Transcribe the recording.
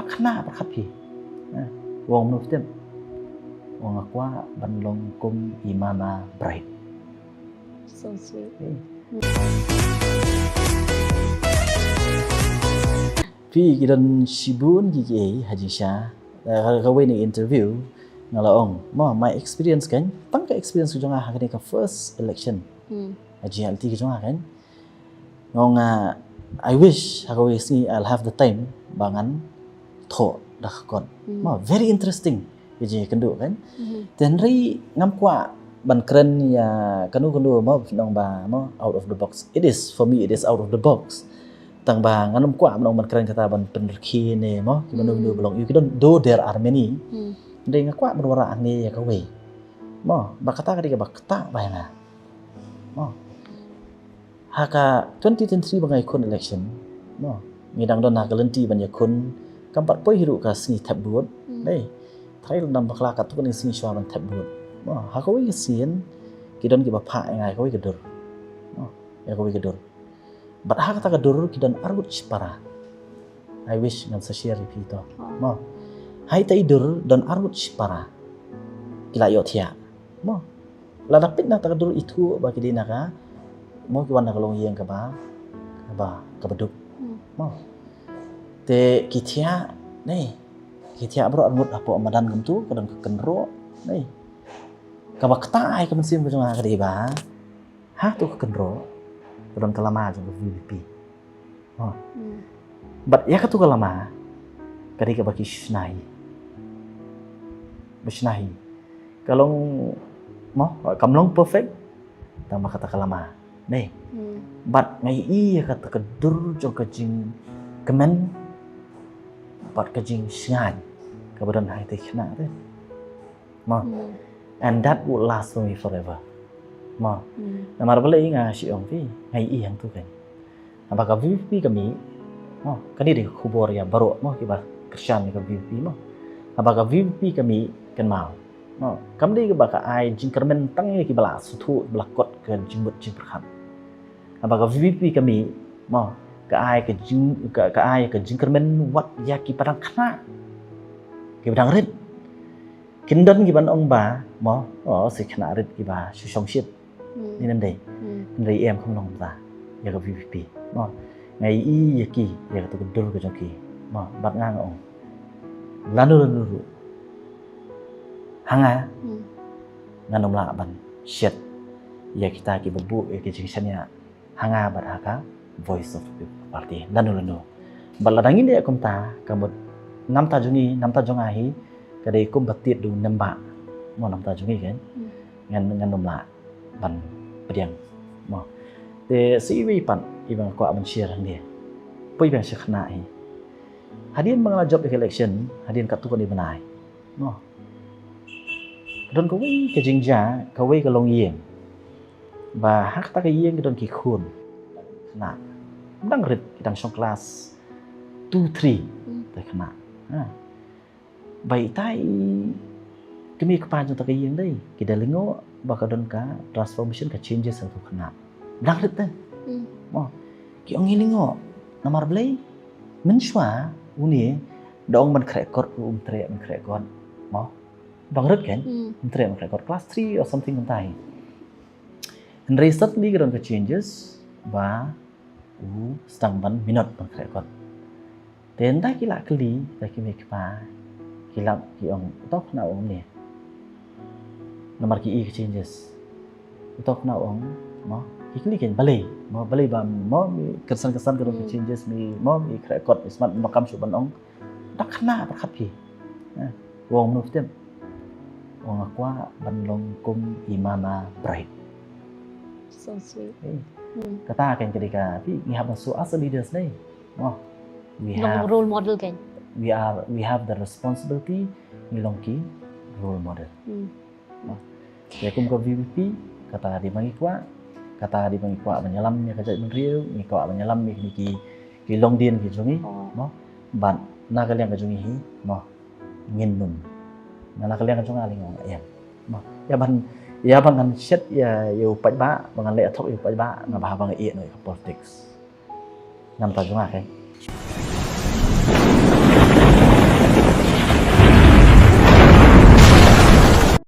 takna berkhapi wong nuftem wong akwa banlong kum imana bright so sweet Pi kidan shibun gigi Haji Shah kawai ni interview ngalaong mo my experience kan tang ka experience ko jonga hakani ka first election Haji alti ko jonga kan ngonga I wish hakawi si I'll have the time bangan tho dah kon mo very interesting Haji kendu kan then ri ngam kwa ban kren ya kanu mo nong ba mo out of the box it is for me it is out of the box tang ba nganum kwa nong ban kren kata ban penrki ne mo kibanu belong you don't do there are many Ndai ngakwa berwara ni ya kawe. Mo bakata kadika bakta bayanga. Mo. Haka 2023 bangai kun election. Mo ngidang don hakalenti ban yakun kampat poi hiru ka sini tabut. Dei. Thai landam bakla ka tu kan sini shwa ban tabut. Mo hakawe sien kidon ki bapha ngai kawe gedur. Mo ya kawe gedur. Bat haka ta gedur kidon arut chipara. I wish ngan sa share repeat to. Mo Hai taidur dan arut para kila yotia mo la dapit na tagadur itu bagi dina ka mo kiwan na kalong yeng ka ba ka beduk mo te kitia nei kitia bro arut apo amadan kumtu kadang kenro nei ka bakta ai ka mensim ka ka di ba ha tu ka kenro kadang kalama jong VP mo bat ya ka tu kalama kadika baki shnai Besnahi. Kalau mo kamlong perfect tama kata kalama. Nei. Bat ngai I kata kedur jong kajing kemen bat kajing sngan. Kabadan hai te khna te. Mo. And that would last for me forever. Mo. Namar bale nga si ong ti ngai I yang tu kan. Apakah VP kami mo kani de khubor ya baro mo kiba Krishan ka VP mo. Apakah VP kami kan mau no kamdi ke baka ai jingkermen tang ki bala sutu blakot ke jimbut jing perkham apakah VP kami mo ka ai ke jing ka ai ke jingkermen wat ya ki padang khna ki padang rit kindon ki ban ong ba mo si khna rit ki ba su song shit ni nan dei rei em không long ta ya ka VP mo ngai I ya ki ya ka tu dur ke jong ki mo bat ngang ong lanu hanga nganom la ban shet ya kita ki bebu ya ki jingsannya hanga baraka voice of the party lanu baladangin dia kumta kamut namta jonga hi kadai kum batit du namba mo namta jongi kan nganom la ban pediang mo te siwi pan ibang ko aban share dia poi bang sekhna hi hadin mangala job election hadin katukan di benai mo don ko wi ke jingja ka wi ka long yeng ba hak ta ka yeng don ki khun na dang rit dang song class 2 3 ta khna bai tai kemi ka pan ta ka yeng dai ki dalingo ba ka don ka transformation ka changes sa khna dang rit ta mo ki ong ngilingo namar blai men shwa uni dong man krekot tre man krekot mo bang ret kan tre man krekot class 3 or something entai and recently kan ka changes ba stang ban minot man krekot ten ta kila kli ta ki mek pa kila ki ong tok na ong ni nomor ki I changes tok na ong mo ikli kan balai ba mo kesan kan changes mi mo mi krekot ismat makam suban ong tak khna berkhapi wong nuftem wong akwa banlong kum imana bright so sweet kata kan ketika pi we have so as leaders nei mo we have role model kan we have the responsibility milong ki role model ya kum ko VP kata di mangi kwa menyelam ni kajak menriu ni kwa menyelam ni ki long dien ki jongi mo ban na kalian ka jongi hi mo ngin nun na kalian ka jonga lingong ya mo ya ban kan shet ya yu pai ba bangan le thok yu pai ba na ba bang e no politics nam ta jonga kai